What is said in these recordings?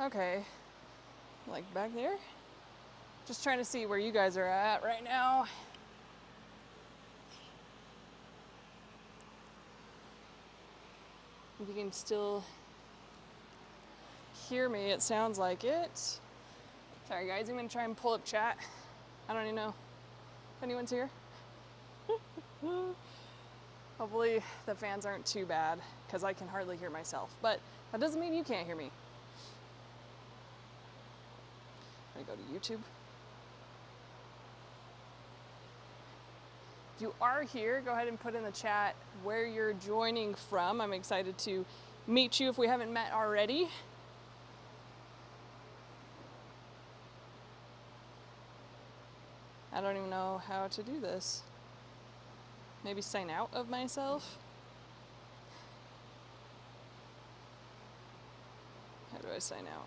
Okay. Like back there? Just trying to see where you guys are at right now. If you can still hear me, it sounds like it. Sorry guys, I'm gonna try and pull up chat. I don't even know if anyone's here. Hopefully the fans aren't too bad because I can hardly hear myself, but that doesn't mean you can't hear me. I'm gonna go to YouTube. If you are here, go ahead and put in the chat where you're joining from. I'm excited to meet you if we haven't met already. I don't even know how to do this. Maybe sign out of myself? How do I sign out?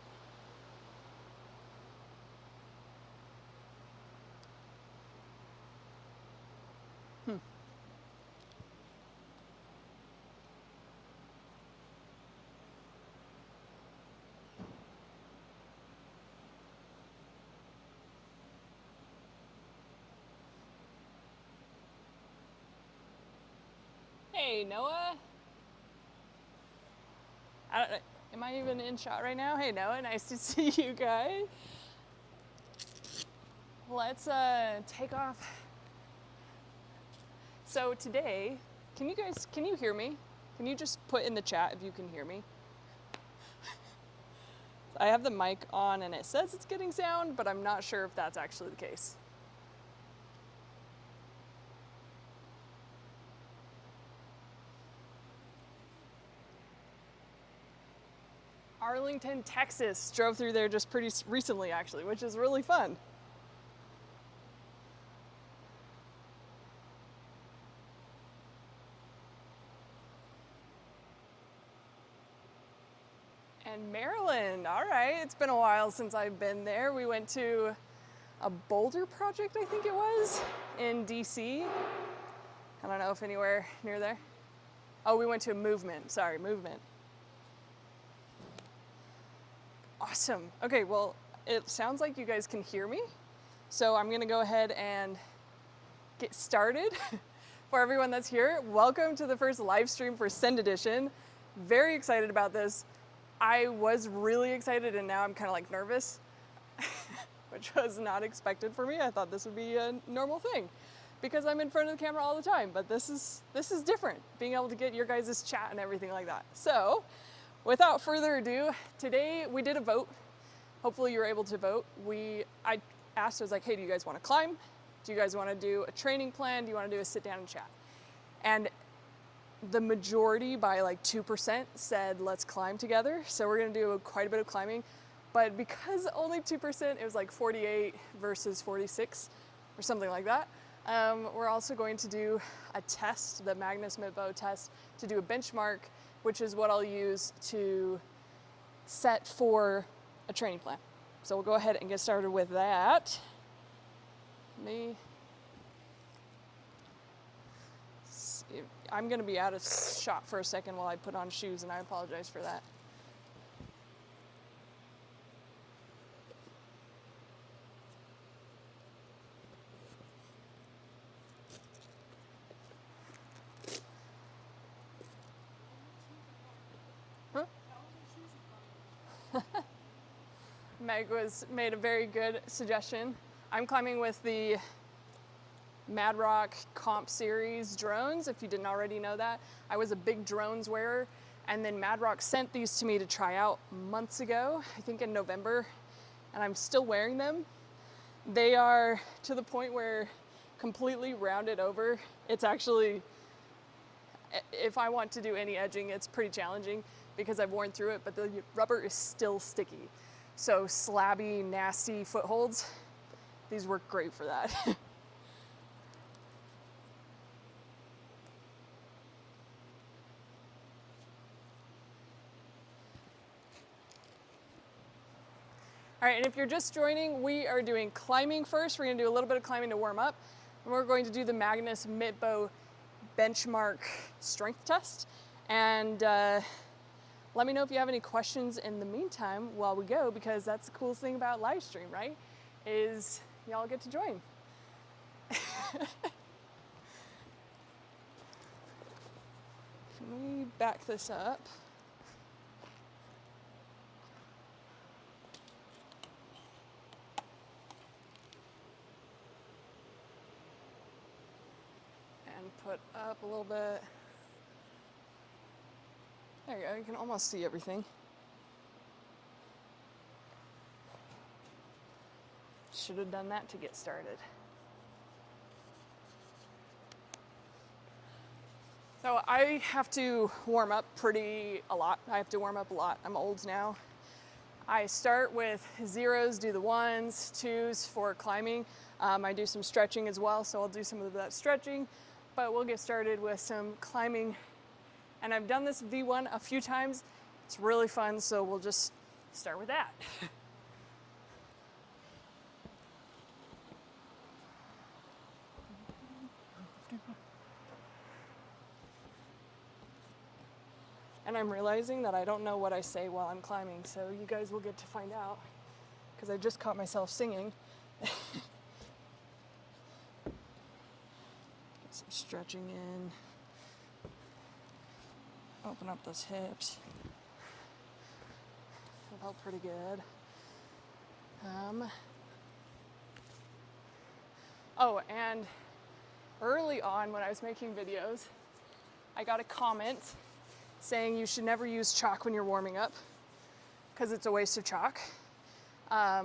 Hey, Noah. Am I even in shot right now? Hey, Noah, nice to see you guys. Let's take off. So today, can you hear me? Can you just put in the chat if you can hear me? I have the mic on and it says it's getting sound, but I'm not sure if that's actually the case. Arlington, Texas. Drove through there just pretty recently, actually, which is really fun. And Maryland, all right. It's been a while since I've been there. We went to a boulder project, I think it was, in DC. I don't know if anywhere near there. Oh, we went to a movement. Sorry, movement. Awesome. Okay, well, it sounds like you guys can hear me. So I'm gonna go ahead and get started. For everyone that's here, welcome to the first live stream for Send Edition. Very excited about this. I was really excited and now I'm kind of like nervous, which was not expected for me. I thought this would be a normal thing because I'm in front of the camera all the time, but this is different, being able to get your guys' chat and everything like that. So without further ado, today we did a vote. Hopefully you're able to vote. I asked, I was like, hey, do you guys want to climb? Do you guys want to do a training plan? Do you want to do a sit down and chat? And the majority, by like 2%, said let's climb together. So we're gonna do quite a bit of climbing. But because only 2%, it was like 48 versus 46 or something like that. We're also going to do a test, the Magnus Midtbo test, to do a benchmark, which is what I'll use to set for a training plan. So we'll go ahead and get started with that. I'm gonna be out of shot for a second while I put on shoes, and I apologize for that. Huh? Meg made a very good suggestion. I'm climbing with the Mad Rock Comp Series drones, if you didn't already know that. I was a big drones wearer, and then Mad Rock sent these to me to try out months ago, I think in November, and I'm still wearing them. They are to the point where completely rounded over. It's actually, if I want to do any edging, it's pretty challenging because I've worn through it, but the rubber is still sticky. So slabby, nasty footholds, these work great for that. All right, and if you're just joining, we are doing climbing first. We're gonna do a little bit of climbing to warm up, and we're going to do the Magnus Midtbo benchmark strength test. And Let me know if you have any questions in the meantime while we go, because that's the coolest thing about live stream, right? Is y'all get to join. Can we back this up? And put up a little bit. There you go, you can almost see everything. Should have done that to get started. So I have to warm up a lot. I have to warm up a lot. I'm old now. I start with zeros, do the ones, twos for climbing. I do some stretching as well, so I'll do some of that stretching, but we'll get started with some climbing. And I've done this V1 a few times. It's really fun, so we'll just start with that. And I'm realizing that I don't know what I say while I'm climbing, so you guys will get to find out, because I just caught myself singing. Get some stretching in. Open up those hips. That felt pretty good. Oh, and early on when I was making videos, I got a comment saying you should never use chalk when you're warming up because it's a waste of chalk. I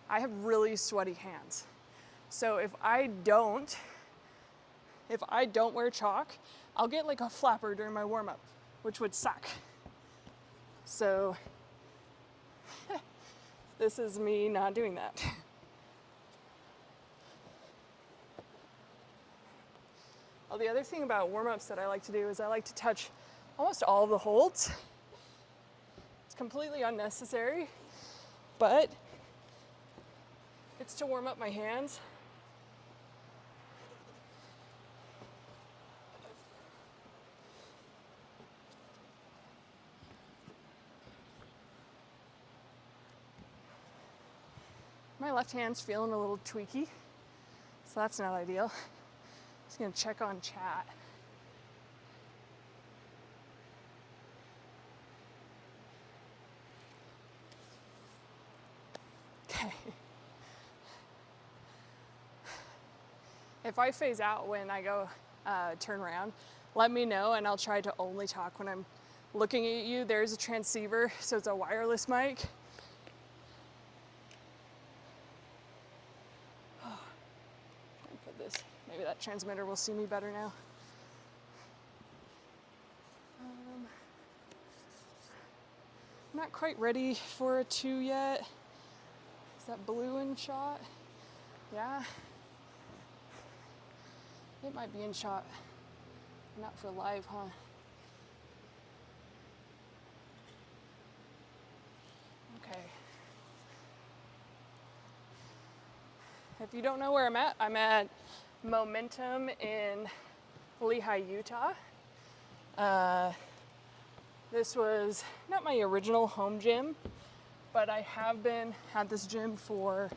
have really sweaty hands. So if I don't wear chalk, I'll get like a flapper during my warm-up, which would suck. So this is me not doing that. Well, the other thing about warm-ups that I like to do is I like to touch almost all of the holds. It's completely unnecessary, but it's to warm up my hands. My left hand's feeling a little tweaky, so that's not ideal. Just gonna check on chat. Okay. If I phase out when I go turn around, let me know and I'll try to only talk when I'm looking at you. There's a transceiver, so it's a wireless mic. Put this. Maybe that transmitter will see me better now. I'm not quite ready for a 2 yet. Is that blue in shot? Yeah. It might be in shot. Not for live, huh? Okay. If you don't know where I'm at Momentum in Lehi, Utah. This was not my original home gym, but I have been at this gym for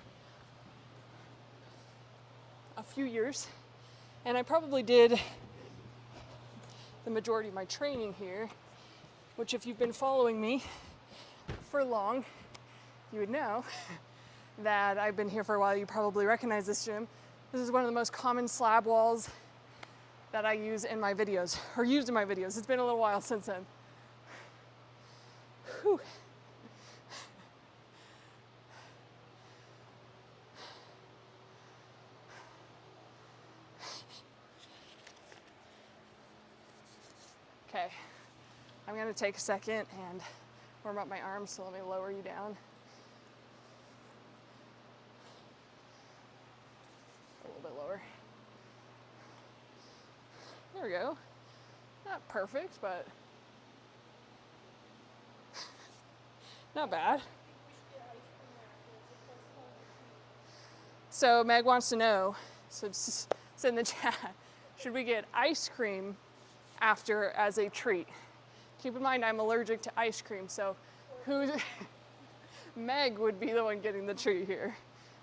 a few years, and I probably did the majority of my training here, which if you've been following me for long, you would know that I've been here for a while. You probably recognize this gym. This is one of the most common slab walls that I use in my videos, or used in my videos. It's been a little while since then. Whew. Okay, I'm gonna take a second and warm up my arms, so let me lower you down. A little bit lower. There we go. Not perfect, but not bad. So Meg wants to know, so it's in the chat, should we get ice cream after as a treat? Keep in mind, I'm allergic to ice cream, so who's Meg would be the one getting the treat here.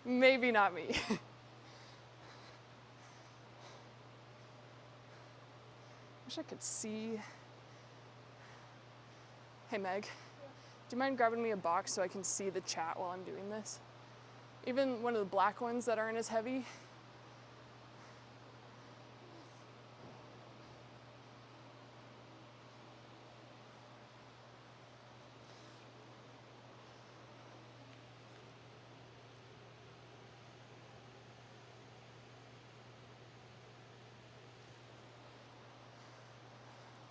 Maybe not me. Wish I could see. Hey Meg, do you mind grabbing me a box so I can see the chat while I'm doing this? Even one of the black ones that aren't as heavy.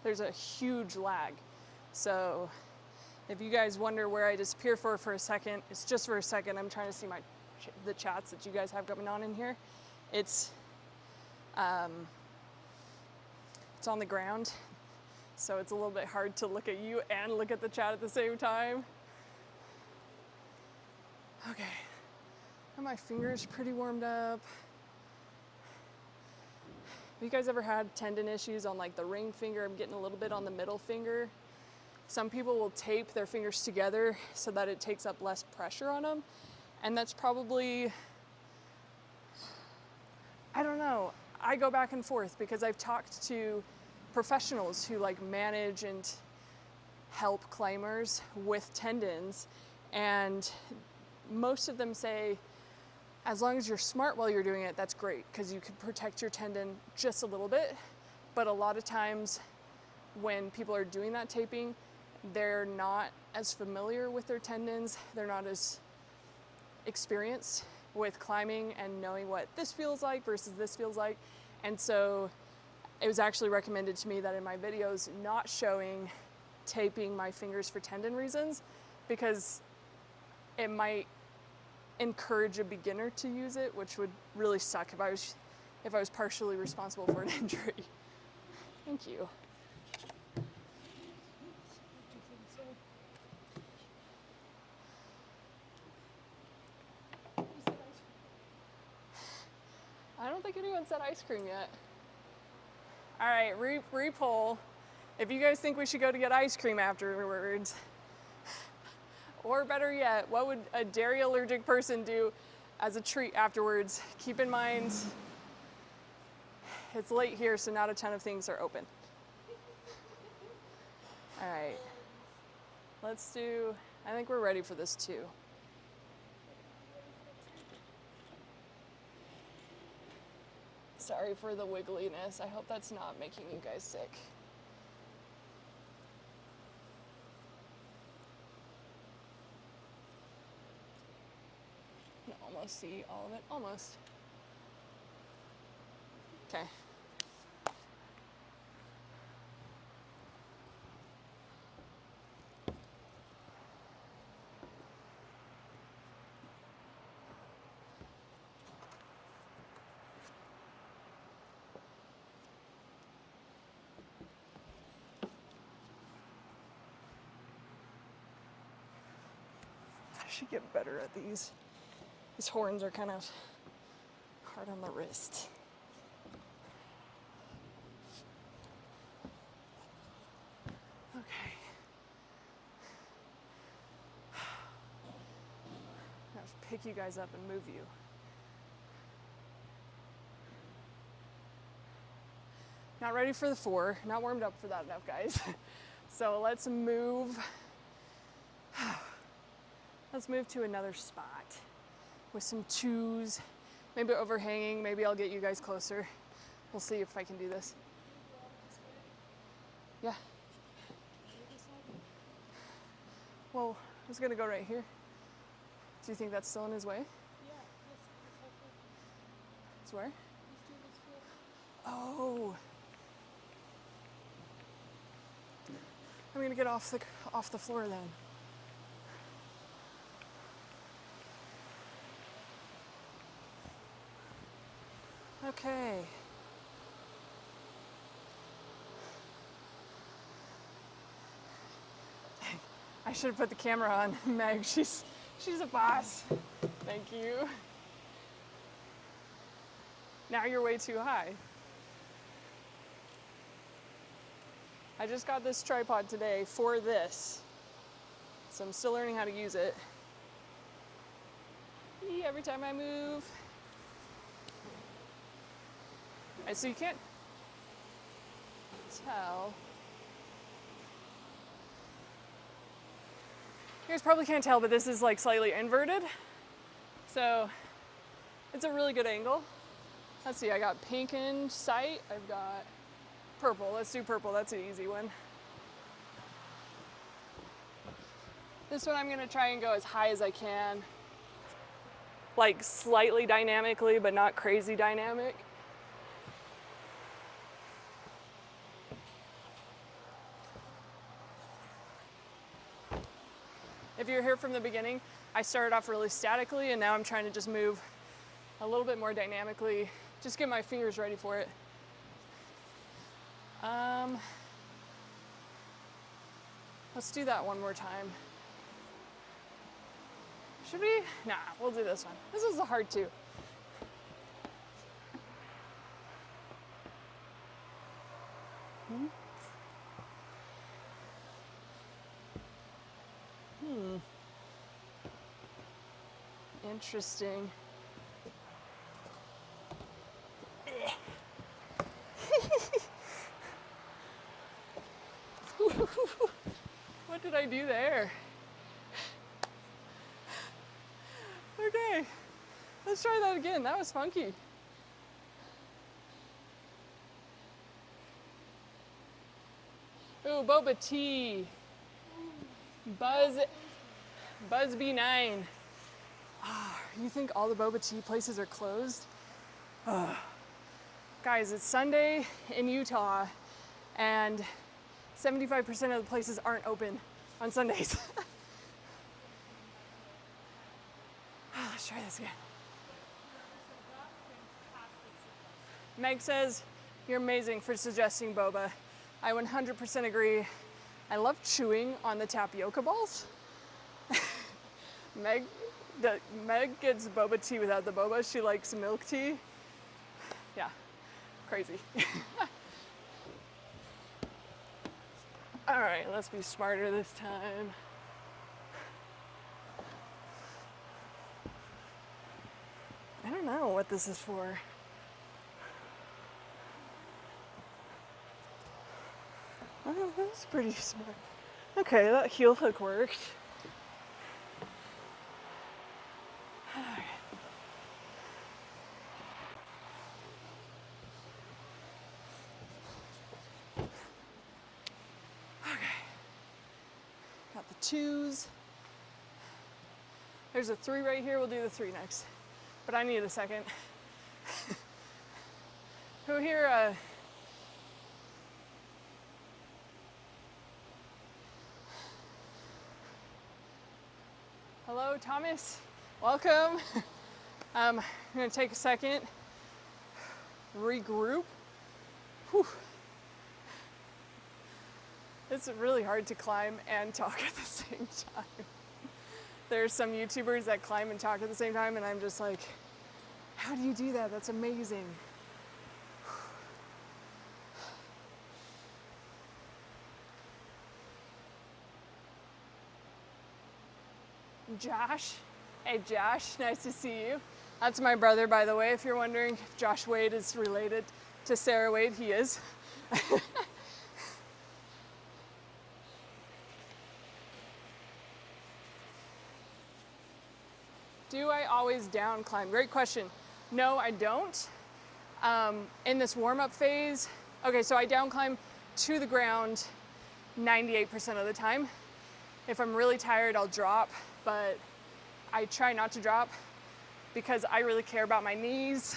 There's a huge lag. So if you guys wonder where I disappear for a second, it's just for a second. I'm trying to see the chats that you guys have going on in here. It's on the ground, so it's a little bit hard to look at you and look at the chat at the same time. Okay, my finger's pretty warmed up. Have you guys ever had tendon issues on like the ring finger? I'm getting a little bit on the middle finger. Some people will tape their fingers together so that it takes up less pressure on them. And that's probably, I don't know. I go back and forth because I've talked to professionals who like manage and help climbers with tendons. And most of them say, as long as you're smart while you're doing it, that's great, because you can protect your tendon just a little bit. But a lot of times when people are doing that taping, they're not as familiar with their tendons. They're not as experienced with climbing and knowing what this feels like versus this feels like. And so it was actually recommended to me that in my videos, not showing taping my fingers for tendon reasons, because it might encourage a beginner to use it, which would really suck if I was partially responsible for an injury. Thank you. I don't think anyone said ice cream yet. All right, re-poll. If you guys think we should go to get ice cream afterwards, or better yet, what would a dairy allergic person do as a treat afterwards? Keep in mind, it's late here, so not a ton of things are open. All right, let's do, I think we're ready for this too. Sorry for the wiggliness. I hope that's not making you guys sick. I can almost see all of it, almost. Okay. I should get better at these. These horns are kind of hard on the wrist. Okay. I have to pick you guys up and move you. Not ready for the 4, not warmed up for that enough, guys. So let's move. Let's move to another spot with some 2s, maybe overhanging. Maybe I'll get you guys closer. We'll see if I can do this. Yeah. Well, I was gonna go right here. Do you think that's still in his way? Yeah. It's where? Let's do this here. Oh. I'm gonna get off the floor then. Okay. I should have put the camera on Meg. She's a boss. Thank you. Now you're way too high. I just got this tripod today for this. So I'm still learning how to use it. Every time I move. All right, so you can't tell. You guys probably can't tell, but this is like slightly inverted. So it's a really good angle. Let's see, I got pink in sight. I've got purple. Let's do purple, that's an easy one. This one I'm gonna try and go as high as I can. Like slightly dynamically, but not crazy dynamic. If you're here from the beginning, I started off really statically and now I'm trying to just move a little bit more dynamically. Just get my fingers ready for it. Let's do that one more time. Should we? Nah, we'll do this one. This is a hard two. Interesting. What did I do there? Okay, let's try that again. That was funky. Ooh, boba tea. Buzz B9. Oh, you think all the boba tea places are closed? Oh. Guys, it's Sunday in Utah and 75% of the places aren't open on Sundays. Let's try this again. Meg says, you're amazing for suggesting boba. I 100% agree. I love chewing on the tapioca balls. Meg gets boba tea without the boba. She likes milk tea. Yeah, crazy. All right, let's be smarter this time. I don't know what this is for. Oh, that's pretty smart. Okay, that heel hook worked. Got the twos. There's a 3 right here. We'll do the 3 next. But I need a second. Who here? Hello, Thomas. Welcome. I'm gonna take a second, regroup. Whew. It's really hard to climb and talk at the same time. There's some YouTubers that climb and talk at the same time, and I'm just like, how do you do that? That's amazing. Josh. Hey Josh, nice to see you. That's my brother, by the way, if you're wondering if Josh Wade is related to Sarah Wade, he is. Do I always down climb? Great question. No, I don't. In this warm-up phase, okay, so I down climb to the ground 98% of the time. If I'm really tired, I'll drop, but I try not to drop because I really care about my knees.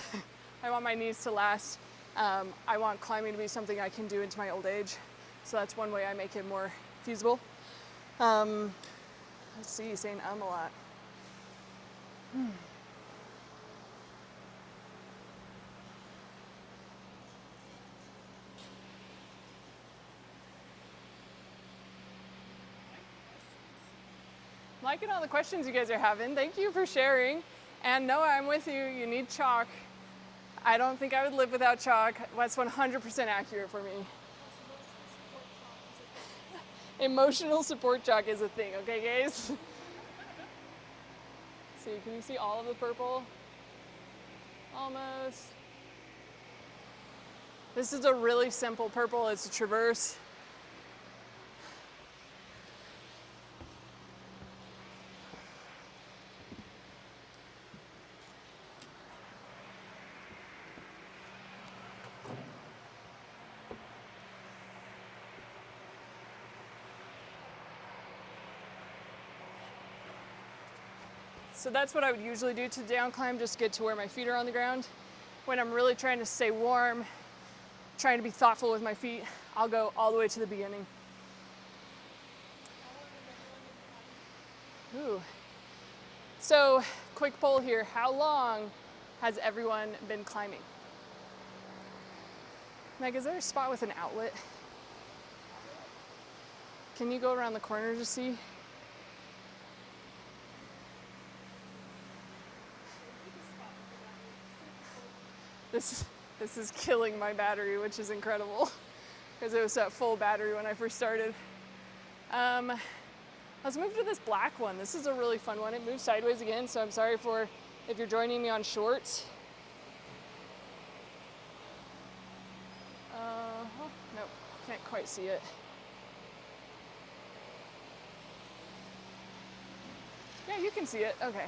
I want my knees to last. I want climbing to be something I can do into my old age. So that's one way I make it more feasible. Let's see, saying a lot. Liking all the questions you guys are having. Thank you for sharing. And Noah, I'm with you. You need chalk. I don't think I would live without chalk. That's 100% accurate for me. Emotional support chalk is a thing, okay guys? See, can you see all of the purple? Almost. This is a really simple purple, it's a traverse. So that's what I would usually do to down climb, just get to where my feet are on the ground. When I'm really trying to stay warm, trying to be thoughtful with my feet, I'll go all the way to the beginning. Ooh. So, quick poll here, how long has everyone been climbing? Meg, is there a spot with an outlet? Can you go around the corner to see? This is killing my battery, which is incredible because it was at full battery when I first started. Let's move to this black one. This is a really fun one. It moves sideways again, so I'm sorry for if you're joining me on shorts. Nope, can't quite see it. Yeah, you can see it. Okay.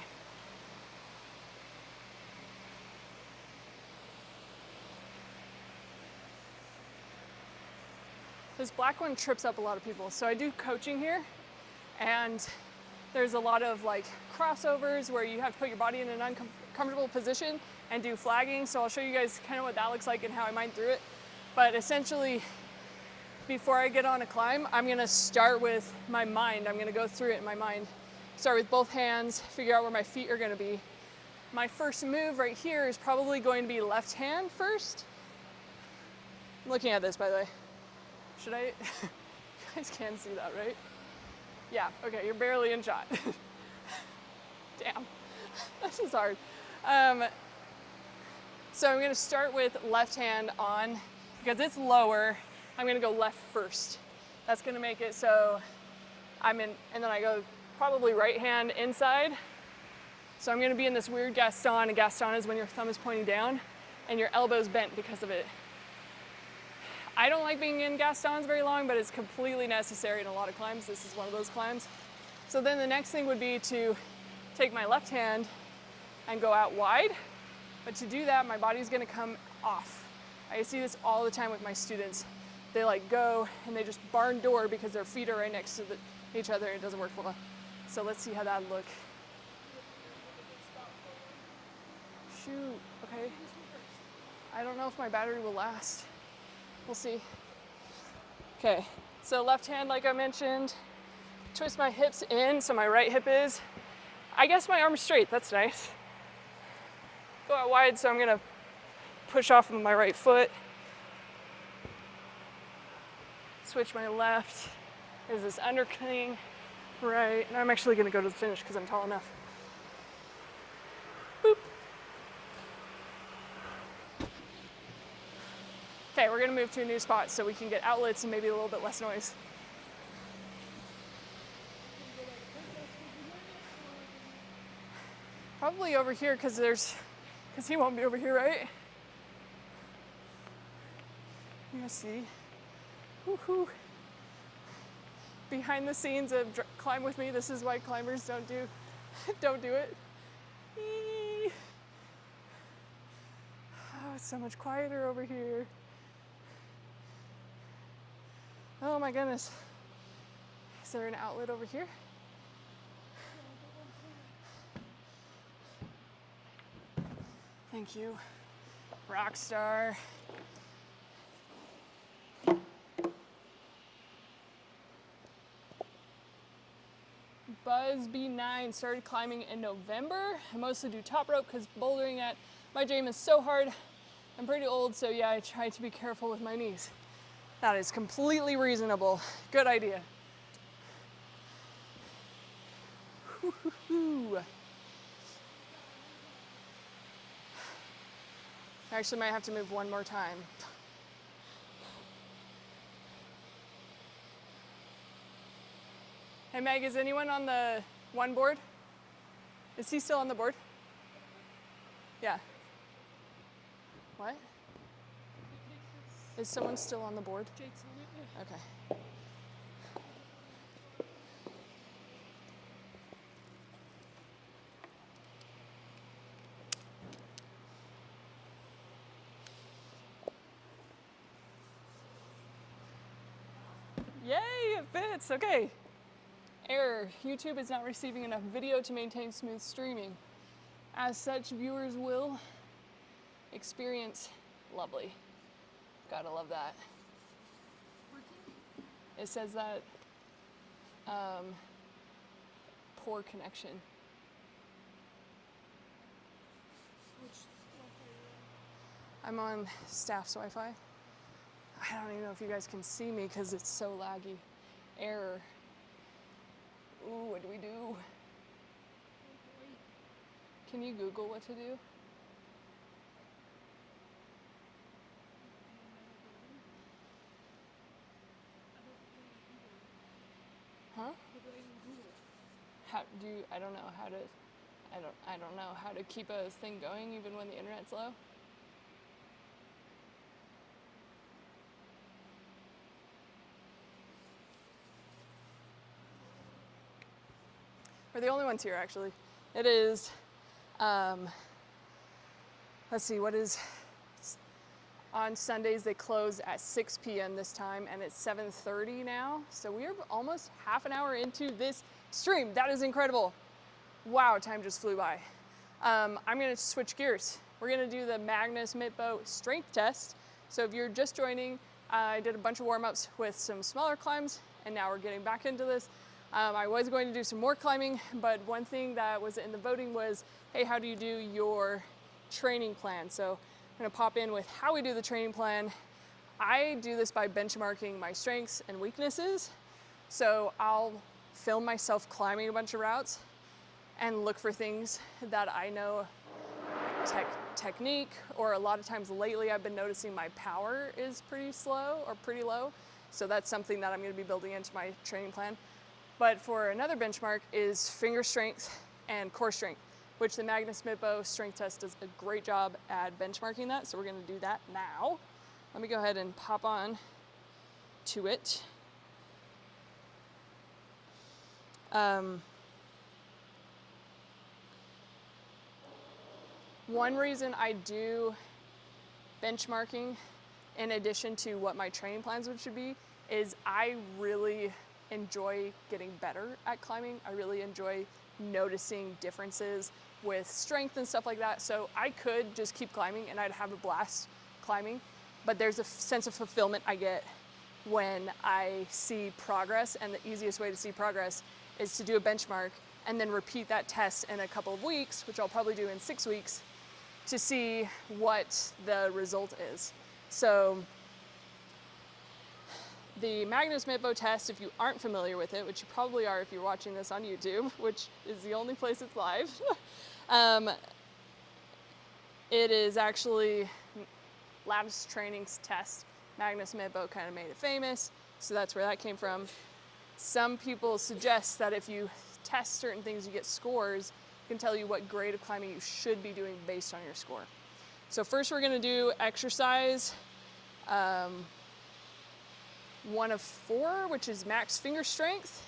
This black one trips up a lot of people. So I do coaching here, and there's a lot of like crossovers where you have to put your body in an uncomfortable position and do flagging. So I'll show you guys kind of what that looks like and how I mine through it. But essentially, before I get on a climb, I'm gonna start with my mind. I'm gonna go through it in my mind. Start with both hands, figure out where my feet are gonna be. My first move right here is probably going to be left hand first. I'm looking at this, by the way. Should I? You guys can see that, right? Yeah, okay, you're barely in shot. Damn, this is hard. So I'm gonna start with left hand on, because it's lower, I'm gonna go left first. That's gonna make it so I'm in, and then I go probably right hand inside. So I'm gonna be in this weird Gaston, and Gaston is when your thumb is pointing down and your elbow's bent because of it. I don't like being in Gastons very long, but it's completely necessary in a lot of climbs. This is one of those climbs. So then the next thing would be to take my left hand and go out wide. But to do that, my body's gonna come off. I see this all the time with my students. They like go and they just barn door because their feet are right next to each other and it doesn't work well. So let's see how that look. Shoot, okay. I don't know if my battery will last. We'll see. Okay, so left hand, like I mentioned, twist my hips in, so my right hip is, I guess my arm's straight, that's nice. Go out wide, so I'm gonna push off with my right foot. Switch my left. There's this undercutting, right, and I'm actually gonna go to the finish because I'm tall enough. Boop. Okay, we're gonna move to a new spot so we can get outlets and maybe a little bit less noise. Probably over here because he won't be over here, right? You're gonna see. Woohoo! Behind the scenes of Climb With Me, this is why climbers don't do it. Eee. Oh, it's so much quieter over here. Oh my goodness. Is there an outlet over here? Thank you. Rock star. Buzz B9 started climbing in November. I mostly do top rope because bouldering at my gym is so hard. I'm pretty old, so yeah, I try to be careful with my knees. That is completely reasonable. Good idea. I actually might have to move one more time. Hey Meg, is anyone on the one board? Is he still on the board? Yeah. What? Is someone still on the board? Jake's on it, yeah. Okay. Yay, it fits. Okay. Error. YouTube is not receiving enough video to maintain smooth streaming. As such, viewers will experience lovely. Gotta love that. It says that poor connection. Which Wi-Fi are you on? I'm on staff's Wi-Fi. I don't even know if you guys can see me because it's so laggy. Error. Ooh, what do we do? Can you Google what to do? Huh? How do you, I don't know how to, I don't know how to keep a thing going even when the internet's low. We're the only ones here actually. It is, let's see, what is, on Sundays they close at 6 p.m. this time and it's 7:30 now. So we are almost half an hour into this stream. That is incredible. Wow, time just flew by. I'm gonna switch gears. We're gonna do the Magnus Midtbo strength test. So if you're just joining, I did a bunch of warm-ups with some smaller climbs and now we're getting back into this. I was going to do some more climbing, but one thing that was in the voting was, hey, how do you do your training plan? So I'm gonna pop in with how we do the training plan. I do this by benchmarking my strengths and weaknesses. So I'll film myself climbing a bunch of routes and look for things that I know technique, or a lot of times lately I've been noticing my power is pretty slow or pretty low. So that's something that I'm gonna be building into my training plan. But for another benchmark is finger strength and core strength, which the Magnus Midtbo strength test does a great job at benchmarking that. So we're gonna do that now. Let me go ahead and pop on to it. One reason I do benchmarking in addition to what my training plans should be is I really enjoy getting better at climbing. I really enjoy noticing differences with strength and stuff like that. So I could just keep climbing and I'd have a blast climbing, but there's a sense of fulfillment I get when I see progress, and the easiest way to see progress is to do a benchmark and then repeat that test in a couple of weeks, which I'll probably do in 6 weeks, to see what the result is. So the Magnus Midtbo test, if you aren't familiar with it, which you probably are if you're watching this on YouTube, which is the only place it's live, it is actually lattice training's test. Magnus Midtbo kind of made it famous, so that's where that came from. Some people suggest that if you test certain things, you get scores, can tell you what grade of climbing you should be doing based on your score. So first we're gonna do exercise 1 of 4, which is max finger strength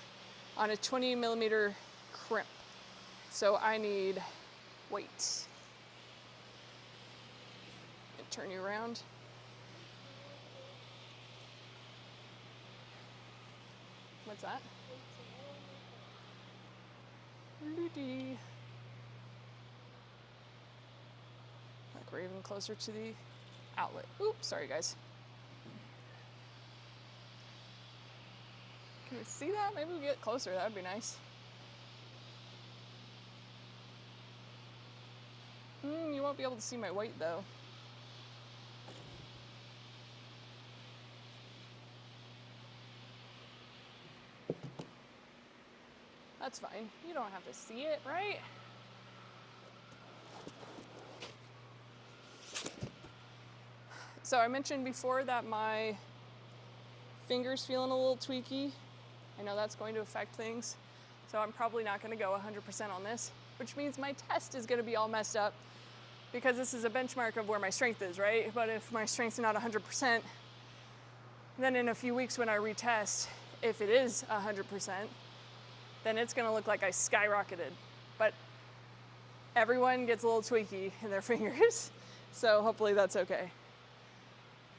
on a 20 millimeter crimp. So I need weight. And turn you around. What's that? Look, we're even closer to the outlet. Oops, sorry guys. Can we see that? Maybe we get closer, that would be nice. You won't be able to see my weight though. That's fine. You don't have to see it, right? So I mentioned before that my finger's feeling a little tweaky. I know that's going to affect things. So I'm probably not gonna go 100% on this, which means my test is gonna be all messed up because this is a benchmark of where my strength is, right? But if my strength's not 100%, then in a few weeks when I retest, if it is 100%, then it's gonna look like I skyrocketed. But everyone gets a little tweaky in their fingers, so hopefully that's okay.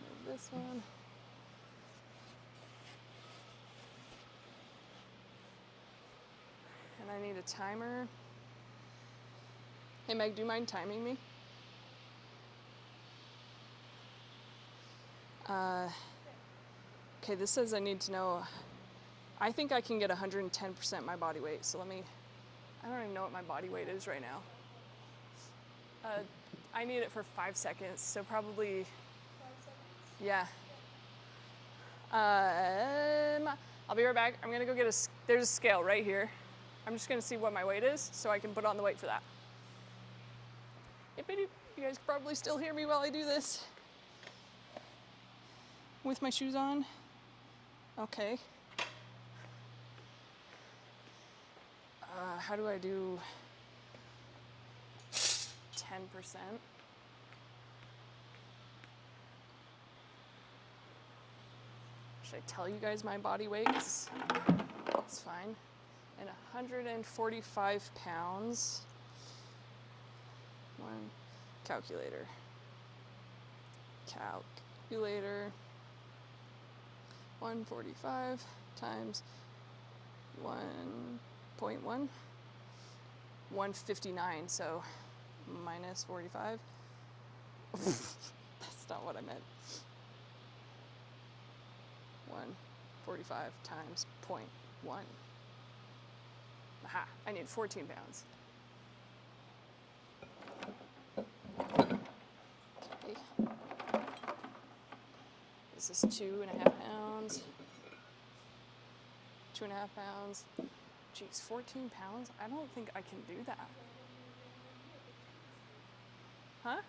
Move this one. And I need a timer. Hey Meg, do you mind timing me? Okay, this says I need to know, I think I can get 110% my body weight, so I don't even know what my body weight is right now. I need it for 5 seconds, so probably, 5 seconds? Yeah. I'll be right back. I'm gonna go get there's a scale right here. I'm just gonna see what my weight is so I can put on the weight for that. You guys probably still hear me while I do this. With my shoes on. Okay. How do I do 10%? Should I tell you guys my body weight? It's fine. And 145 pounds. One calculator. Calculator. 145 times 1.1. 159, so minus 45. That's not what I meant. 145 times 0.1. Aha, I need 14 pounds. Okay. This is 2.5 pounds. 2.5 pounds. Geez, 14 pounds? I don't think I can do that. Huh?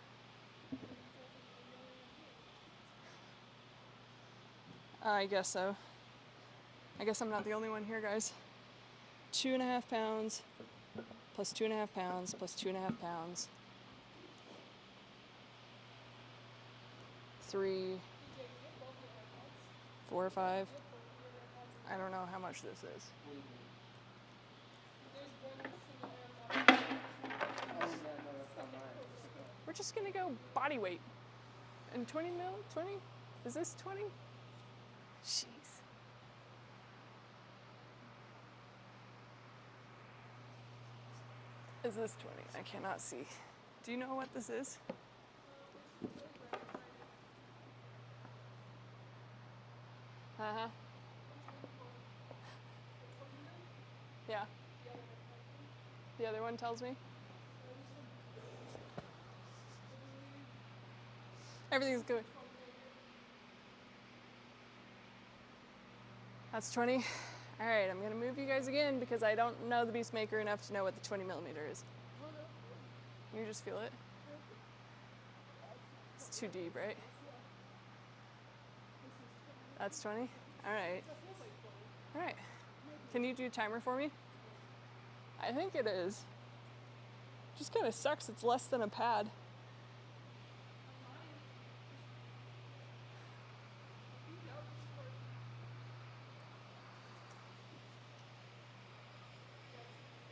I guess so. I guess I'm not the only one here, guys. 2.5 pounds plus 2.5 pounds plus 2.5 pounds. 3, 4, 5. I don't know how much this is. We're just gonna go body weight. And 20 mil? 20? Is this 20? Jeez. Is this 20? I cannot see. Do you know what this is? Uh-huh. Yeah. The other one tells me? Everything's good. That's 20. All right, I'm gonna move you guys again because I don't know the Beastmaker enough to know what the 20 millimeter is. Can you just feel it? It's too deep, right? That's 20? All right. All right. Can you do a timer for me? I think it is. Just kind of sucks, it's less than a pad.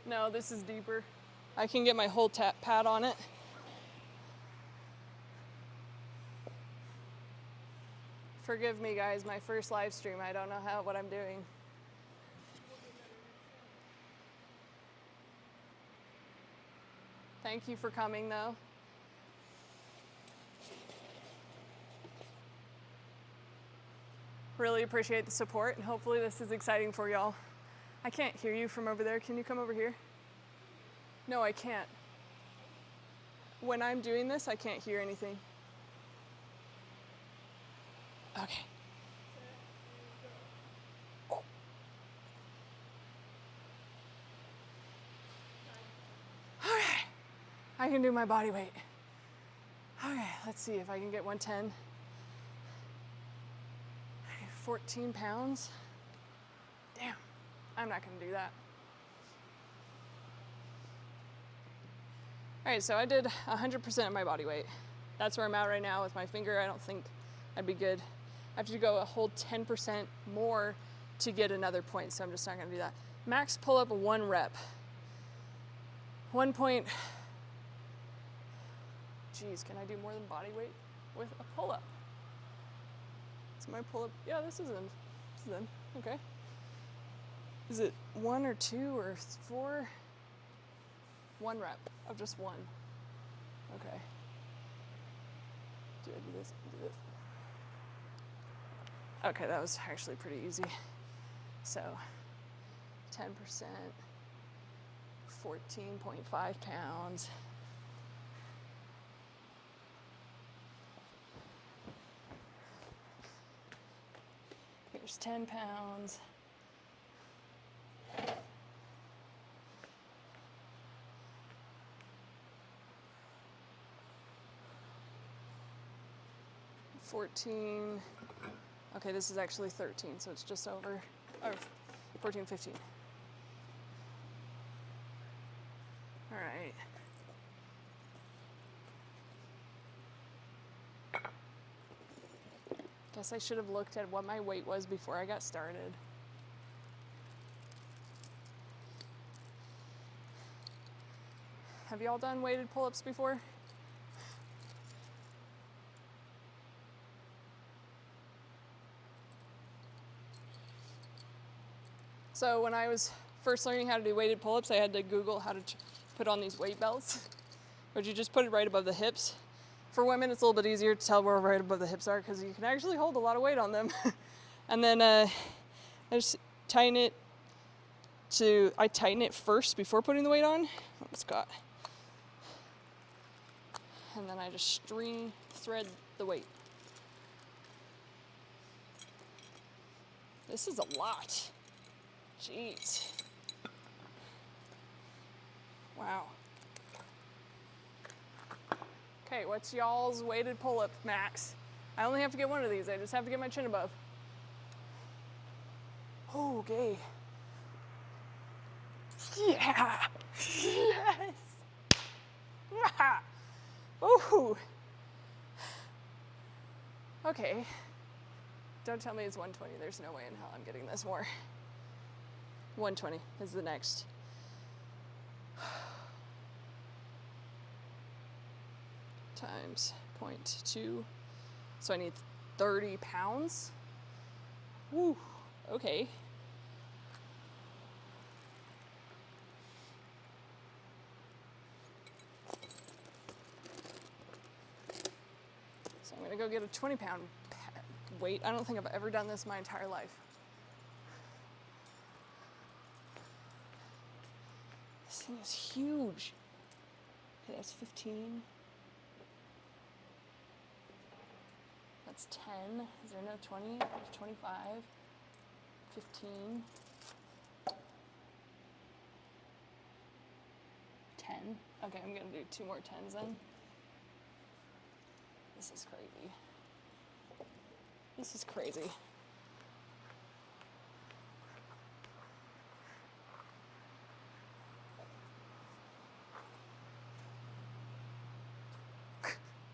No, this is deeper. I can get my whole pad on it. Forgive me, guys, my first live stream. I don't know what I'm doing. Thank you for coming, though. Really appreciate the support, and hopefully this is exciting for y'all. I can't hear you from over there. Can you come over here? No, I can't. When I'm doing this, I can't hear anything. Okay. Okay. I can do my body weight. Okay, let's see if I can get 110. 14 pounds. Damn. I'm not gonna do that. All right, so I did 100% of my body weight. That's where I'm at right now with my finger. I don't think I'd be good. I have to go a whole 10% more to get another point, so I'm just not gonna do that. Max pull up 1 rep. 1 point, geez, can I do more than body weight with a pull up? Is my pull up, yeah, this is in, okay. Is it 1 or 2 or 4? 1 rep of just 1. Okay. Do I do this? Do this? Okay, that was actually pretty easy. So, 10%, 14.5 pounds. Here's 10 pounds. $14. Okay, this is actually 13, so it's just over, or 14, 15. All right. Guess I should have looked at what my weight was before I got started. Have you all done weighted pull-ups before? So when I was first learning how to do weighted pull-ups, I had to Google how to put on these weight belts, but you just put it right above the hips. For women, it's a little bit easier to tell where right above the hips are because you can actually hold a lot of weight on them. And then I just tighten it I tighten it first before putting the weight on. What's got? And then I just thread the weight. This is a lot. Jeez. Wow. Okay, what's y'all's weighted pull-up max? I only have to get 1 of these. I just have to get my chin above. Oh, okay. Yeah. Yes. Yeah. Ooh. Okay. Don't tell me it's 120. There's no way in hell I'm getting this more. 120 is the next. Times 0.2. So I need 30 pounds. Woo, okay. So I'm gonna go get a 20-pound weight. I don't think I've ever done this my entire life. This thing is huge. Okay, that's 15. That's 10. Is there no 20? There's 25. 15. 10. Okay, I'm gonna do 2 more 10s then. This is crazy. This is crazy.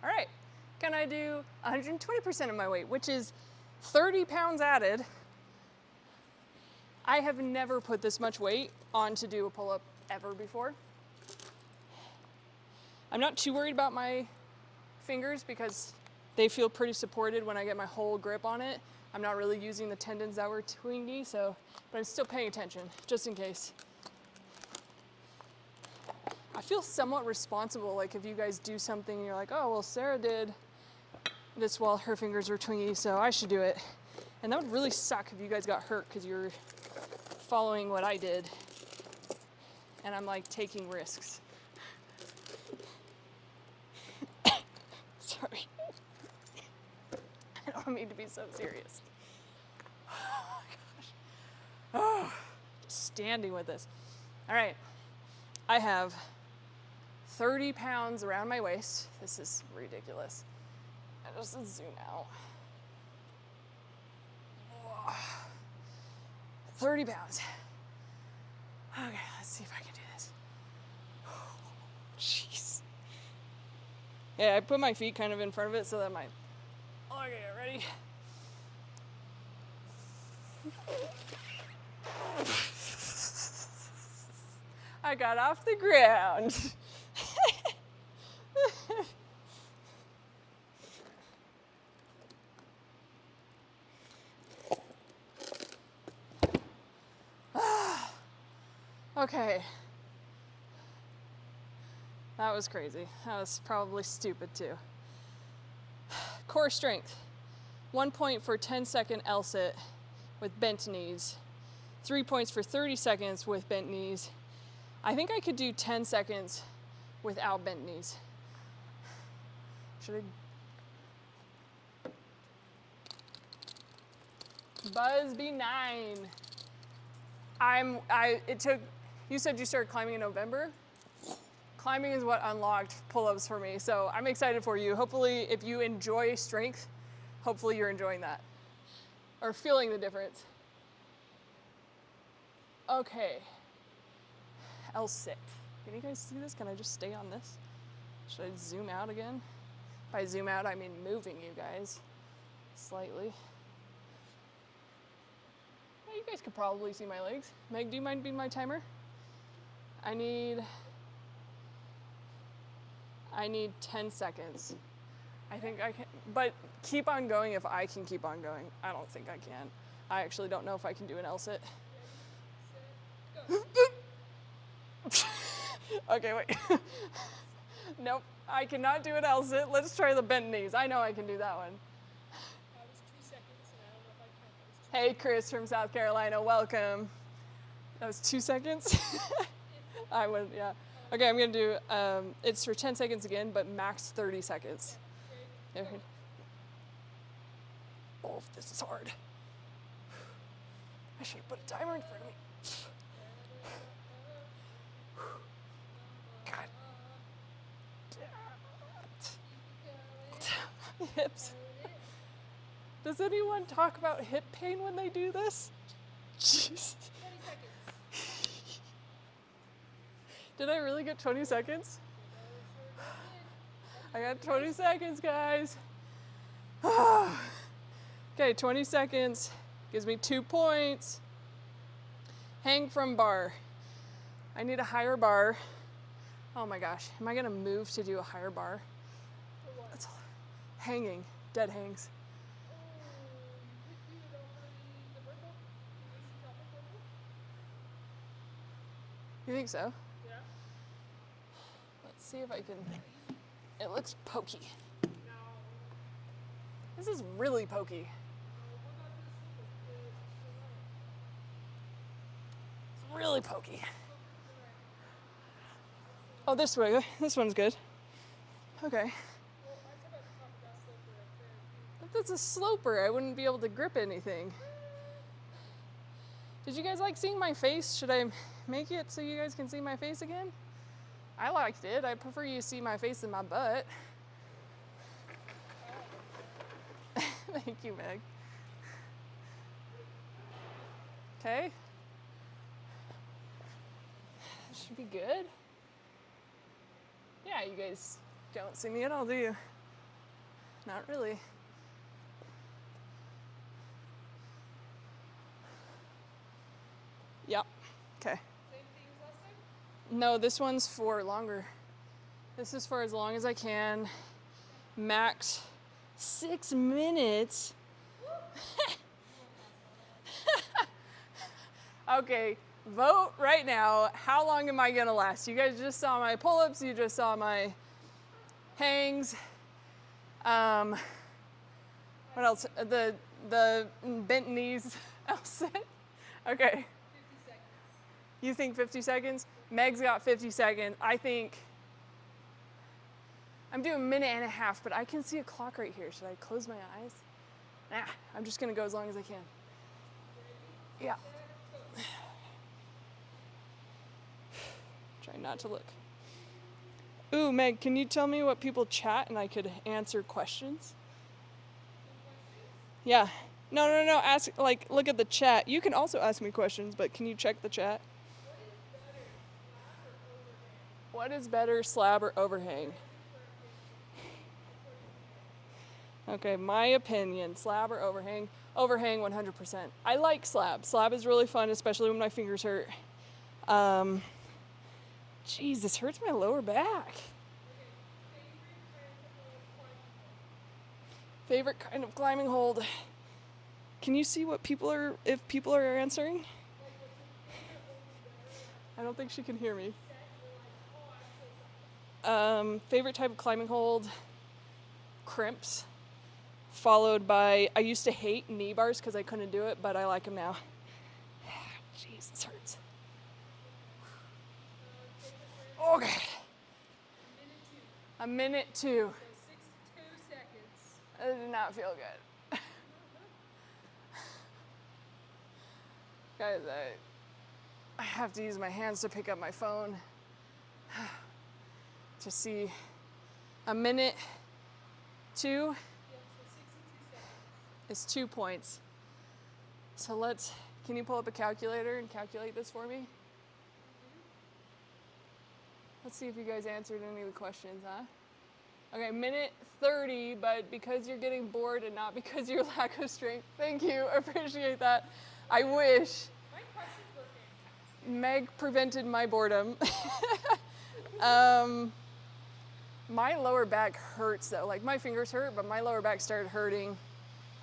All right, can I do 120% of my weight, which is 30 pounds added. I have never put this much weight on to do a pull-up ever before. I'm not too worried about my fingers because they feel pretty supported when I get my whole grip on it. I'm not really using the tendons that were twingy, but I'm still paying attention, just in case. I feel somewhat responsible, like if you guys do something and you're like, oh, well, Sarah did this while her fingers were twingy, so I should do it. And that would really suck if you guys got hurt because you're following what I did. And I'm like taking risks. Sorry. I don't mean to be so serious. Oh my gosh. Oh, just standing with this. All right. I have 30 pounds around my waist. This is ridiculous. I just zoom out. 30 pounds. see if I can do this. Jeez. Yeah, I put my feet kind of in front of it so that my... Okay, ready? I got off the ground. Okay. That was crazy. That was probably stupid too. Core strength. 1 point for 10-second L-sit with bent knees. 3 points for 30 seconds with bent knees. I think I could do 10 seconds without bent knees. Should I? Buzz B9. You said you started climbing in November? Climbing is what unlocked pull-ups for me, so I'm excited for you. Hopefully, if you enjoy strength, hopefully you're enjoying that or feeling the difference. Okay, L-sit. Can you guys see this? Can I just stay on this? Should I zoom out again? By zoom out, I mean moving you guys slightly. Well, you guys could probably see my legs. Meg, do you mind being my timer? I need 10 seconds. I think I can, but keep on going if I can keep on going. I don't think I can. I actually don't know if I can do an L-sit. Okay, wait. Nope, I cannot do an L-sit. Let's try the bent knees. I know I can do that one. That was 2 seconds, and I don't know if I can. Hey, Chris from South Carolina, welcome. That was 2 seconds? I would, yeah. Okay, I'm gonna do, it's for 10 seconds again, but max 30 seconds. Okay. Oh, this is hard. I should have put a timer in front of me. God. Damn it. Hips. Does anyone talk about hip pain when they do this? Jeez. 20 seconds. Did I really get 20 seconds? I got 20 seconds, guys. Okay, 20 seconds gives me 2 points. Hang from bar. I need a higher bar. Oh my gosh, am I gonna move to do a higher bar? For what? That's all. Hanging, dead hangs. You think so? Yeah. Let's see if I can. It looks pokey. No. This is really pokey. It's really pokey. Oh, this way. This one's good. Okay. If that's a sloper, I wouldn't be able to grip anything. Did you guys like seeing my face? Should I make it so you guys can see my face again? I liked it. I prefer you see my face than my butt. Thank you, Meg. Okay. Should be good. Yeah, you guys don't see me at all, do you? Not really. Yep. Okay. Same thing as last time? No, this one's for longer. This is for as long as I can. Max 6 minutes. Okay, vote right now. How long am I gonna last? You guys just saw my pull-ups. You just saw my hangs. What else? The bent knees. Else. Okay. 50 seconds. You think 50 seconds? Meg's got 50 seconds. I think I'm doing a minute and a half, but I can see a clock right here. Should I close my eyes? Nah, I'm just gonna go as long as I can. Yeah. Try not to look. Ooh, Meg, can you tell me what people chat and I could answer questions? Yeah. No. Ask, like, look at the chat. You can also ask me questions, but can you check the chat? What is better, slab or overhang? Okay, my opinion, slab or overhang? Overhang 100%. I like slab. Slab is really fun, especially when my fingers hurt. Geez, this hurts my lower back. Favorite kind of climbing hold. Can you see what people are, if people are answering? I don't think she can hear me. Favorite type of climbing hold, crimps, followed by, I used to hate knee bars because I couldn't do it, but I like them now. Jeez, this hurts. Okay. A minute two. 62 seconds. That did not feel good. Guys, I have to use my hands to pick up my phone to see. A minute two Yeah, so 62 seconds. is 2 points. So can you pull up a calculator and calculate this for me? Let's see if you guys answered any of the questions, huh? Okay, minute 30, but because you're getting bored and not because of your lack of strength. Thank you, appreciate that. I wish. My questions were fantastic. Meg prevented my boredom. My lower back hurts though. Like my fingers hurt, but my lower back started hurting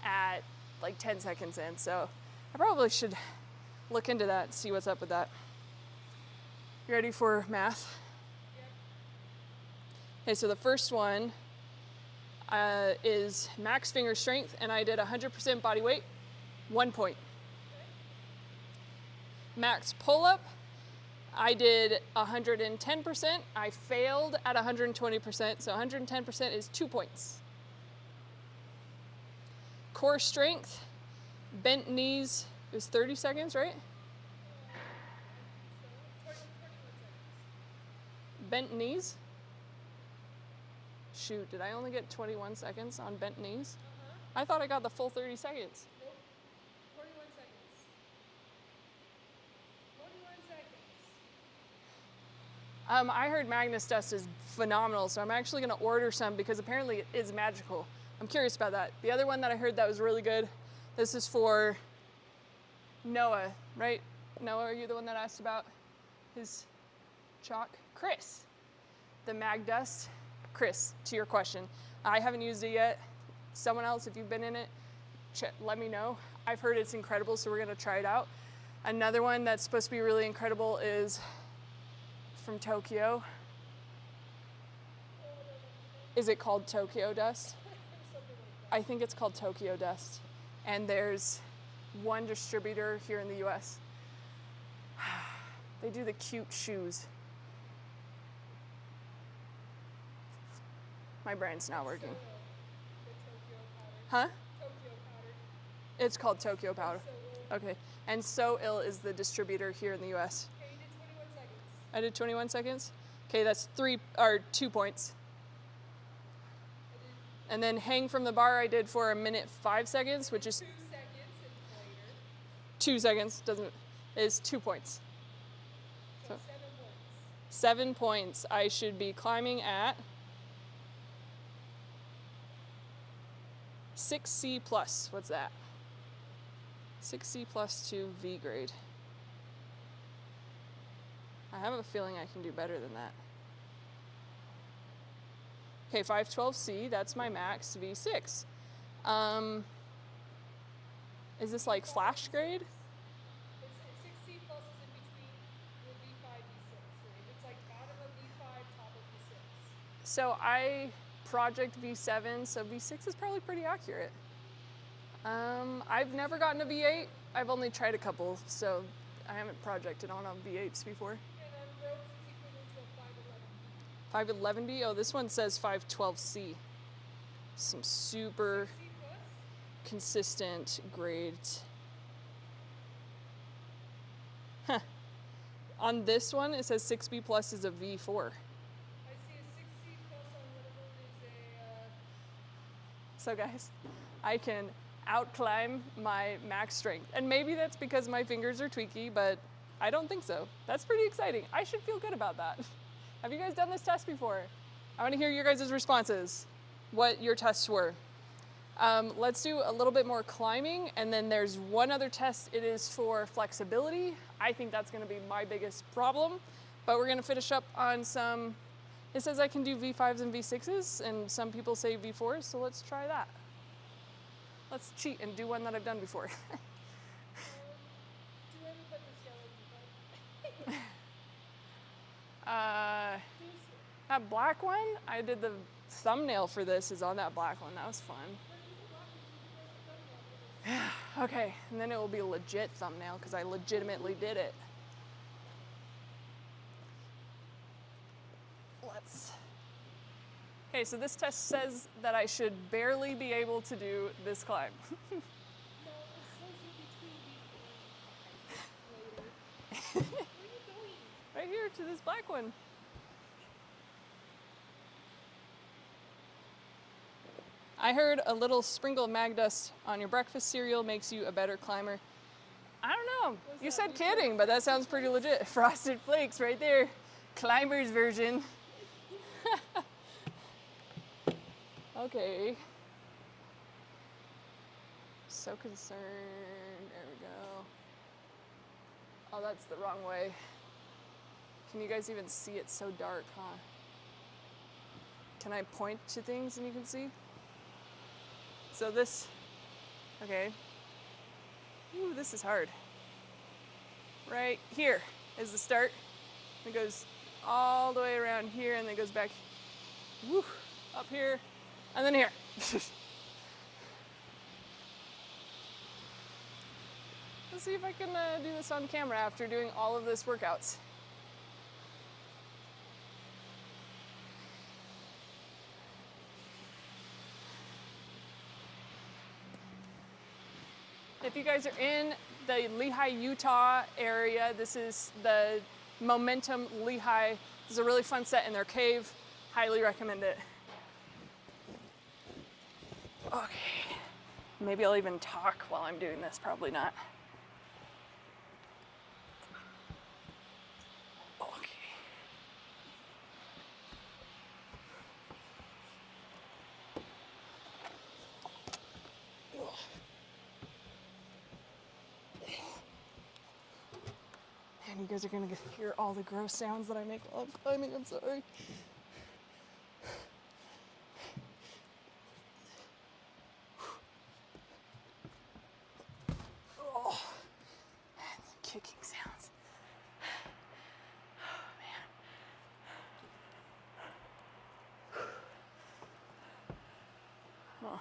at like 10 seconds in. So I probably should look into that and see what's up with that. You ready for math? Yep. Okay, so the first one is max finger strength, and I did 100% body weight, 1 point. Max pull-up, I did 110%. I failed at 120%, so 110% is 2 points. Core strength, bent knees, it was 30 seconds, right? 21 seconds. Bent knees? Shoot, did I only get 21 seconds on bent knees? I thought I got the full 30 seconds. Nope. 21 seconds. 21 seconds. I heard Magnus dust is phenomenal, so I'm actually gonna order some because apparently it is magical. I'm curious about that. The other one that I heard that was really good, this is for Noah, right? Noah, are you the one that asked about his chalk? Chris, the Mag Dust. Chris, to your question, I haven't used it yet. Someone else, if you've been in it, let me know. I've heard it's incredible, so we're gonna try it out. Another one that's supposed to be really incredible is from Tokyo. Is it called Tokyo Dust? I think it's called Tokyo Dust. And there's one distributor here in the US. They do the cute shoes. My brain's not working. The Tokyo Huh? powder. Tokyo powder. It's called Tokyo Powder. So ill. Okay. And So Ill is the distributor here in the US. Okay, you did 21 seconds. I did 21 seconds. Okay, that's 2 points. And then hang from the bar I did for a minute 5 seconds, which is 2 seconds and later. 2 seconds, is 2 points. So So- 7 points. 7 points. I should be climbing at 6C plus. What's that? 6C plus to V grade. I have a feeling I can do better than that. Okay, 512C, that's my max, V6. Is this like flash grade? It's 6C plus is in between your V5, V6, right? It's like bottom of V5, top of V6. So I project V7, so V6 is probably pretty accurate. I've never gotten a V8. I've only tried a couple, so I haven't projected on V8s before. And on ropes, it's equivalent to a 511. 511B, oh, this one says 512C. Some super C plus? consistent grades. Huh. On this one, it says 6B plus is a V4. I see a 6C plus on one of them is a So guys, I can outclimb my max strength. And maybe that's because my fingers are tweaky, but I don't think so. That's pretty exciting. I should feel good about that. Have you guys done this test before? I want to hear your guys' responses, what your tests were. Let's do a little bit more climbing, and then there's one other test. It is for flexibility. I think that's going to be my biggest problem, but we're going to finish up on some. It says I can do V5s and V6s, and some people say V4s, so let's try that. Let's cheat and do one that I've done before. Do any but the skeleton. That black one, I did the thumbnail for this is on that black one. That was fun. Okay, and then it will be a legit thumbnail because I legitimately did it. Okay, so this test says that I should barely be able to do this climb. No, it says you between later. Where are you going? Right here to this black one. I heard a little sprinkle of mag dust on your breakfast cereal makes you a better climber. I don't know. You said kidding, but that sounds pretty legit. Frosted Flakes right there. Climber's version. Okay. So concerned. There we go. Oh, that's the wrong way. Can you guys even see? It's so dark, huh? Can I point to things and you can see? So this, okay. Ooh, this is hard. Right here is the start. It goes all the way around here and then goes back, woo, up here, and then here. Let's see if I can do this on camera after doing all of this workouts. If you guys are in the Lehigh, Utah area, this is the Momentum Lehigh. This is a really fun set in their cave. Highly recommend it. Okay, maybe I'll even talk while I'm doing this, probably not. Okay. Man, you guys are gonna hear all the gross sounds that I make while I'm climbing, I'm sorry. Kicking sounds. Oh, man. Huh.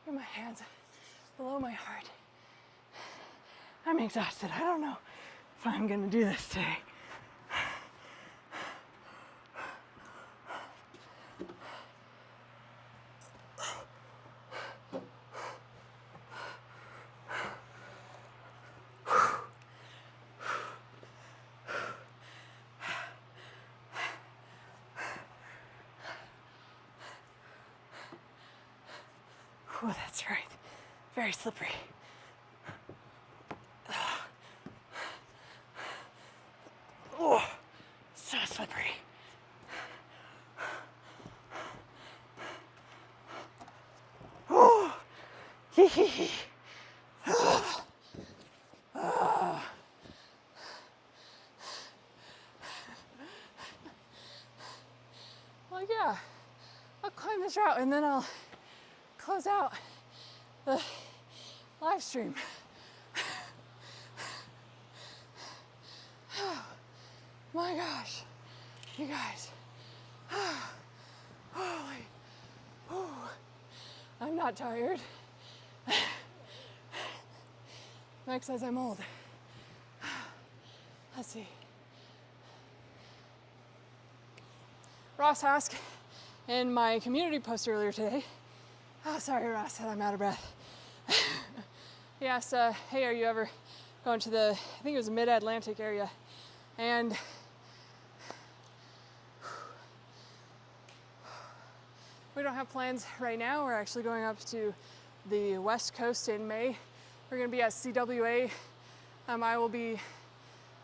Get my hands below my heart. I'm exhausted. I don't know if I'm gonna do this today. Oh, that's right. Very slippery. Oh, so slippery. Oh, hee hee hee. Well, yeah, I'll climb this route and then I'll close out the live stream. Oh, my gosh, you guys. Holy, oh, I'm not tired. Mike says I'm old. Let's see. Ross Hask in my community post earlier today. Oh, sorry, Ross, I'm out of breath. He asked, hey, are you ever going to the, I think it was mid-Atlantic area, and we don't have plans right now. We're actually going up to the West Coast in May. We're gonna be at CWA. I will be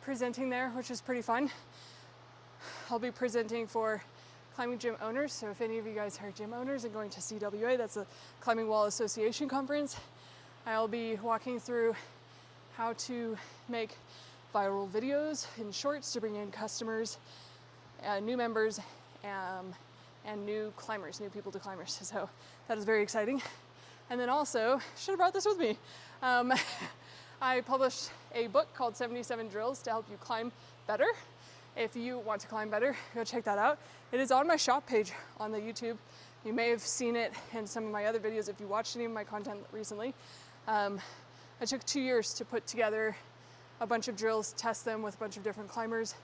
presenting there, which is pretty fun. I'll be presenting for climbing gym owners. So if any of you guys are gym owners and going to CWA, that's the Climbing Wall Association conference, I'll be walking through how to make viral videos in shorts to bring in customers, new members, and new climbers, new people to climbers. So that is very exciting. And then also, should have brought this with me. I published a book called 77 Drills to Help You Climb Better. If you want to climb better, go check that out. It is on my shop page on the YouTube. You may have seen it in some of my other videos if you watched any of my content recently. I took 2 years to put together a bunch of drills, test them with a bunch of different climbers,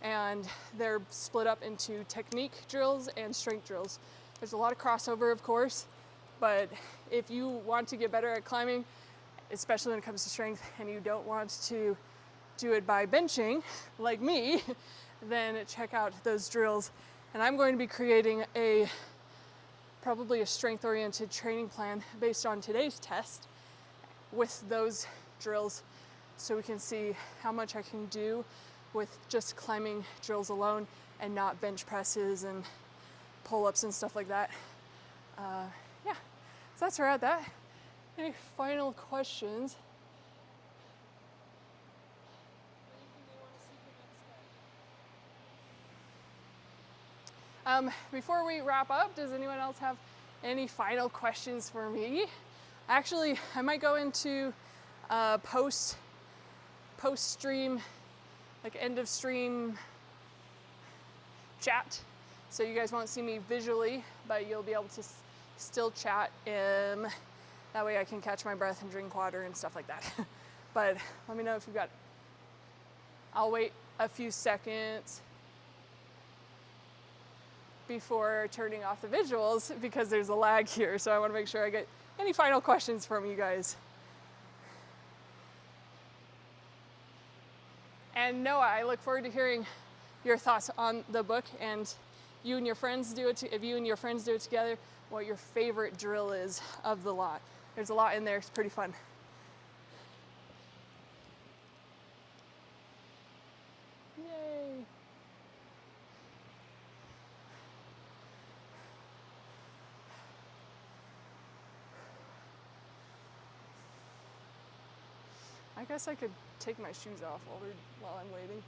and they're split up into technique drills and strength drills. There's a lot of crossover, of course, but if you want to get better at climbing, especially when it comes to strength, and you don't want to do it by benching, like me, then check out those drills. And I'm going to be creating probably a strength-oriented training plan based on today's test with those drills, so we can see how much I can do with just climbing drills alone and not bench presses and pull-ups and stuff like that. Yeah, so that's where we're at that. Any final questions? Before we wrap up, does anyone else have any final questions for me? Actually, I might go into post-stream, like end of stream chat. So you guys won't see me visually, but you'll be able to still chat. That way I can catch my breath and drink water and stuff like that. But let me know if you've got, I'll wait a few seconds before turning off the visuals because there's a lag here. So I want to make sure I get any final questions from you guys. And Noah, I look forward to hearing your thoughts on the book, and you and your friends do it. If you and your friends do it together, what your favorite drill is of the lot. There's a lot in there. It's pretty fun. Yay. I guess I could take my shoes off while I'm waiting.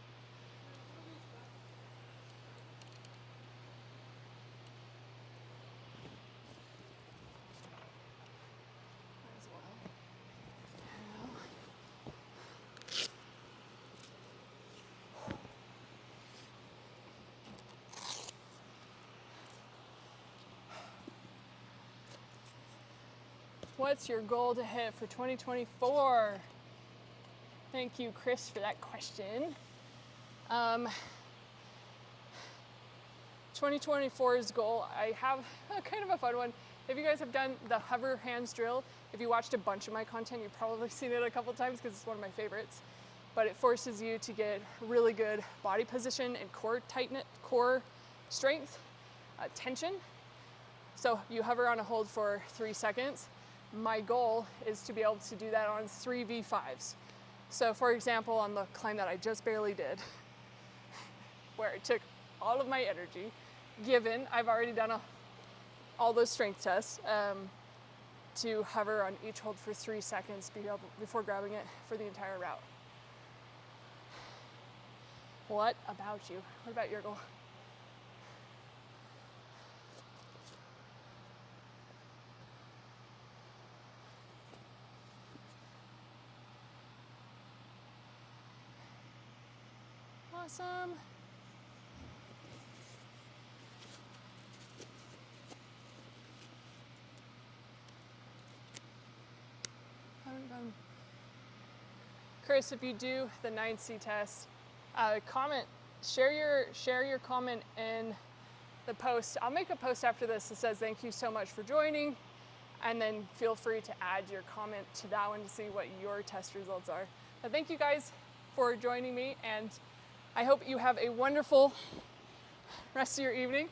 As well. What's your goal to hit for 2024? Thank you, Chris, for that question. 2024's goal, I have kind of a fun one. If you guys have done the hover hands drill, if you watched a bunch of my content, you've probably seen it a couple times because it's one of my favorites. But it forces you to get really good body position and core tightness, core strength, tension. So you hover on a hold for 3 seconds. My goal is to be able to do that on 3 V5s. So for example, on the climb that I just barely did, where it took all of my energy, given I've already done all those strength tests, to hover on each hold for 3 seconds before grabbing it for the entire route. What about you? What about your goal? Awesome. Chris, if you do the 9C test, comment, share your comment in the post. I'll make a post after this that says thank you so much for joining, and then feel free to add your comment to that one to see what your test results are. But thank you guys for joining me, and I hope you have a wonderful rest of your evening.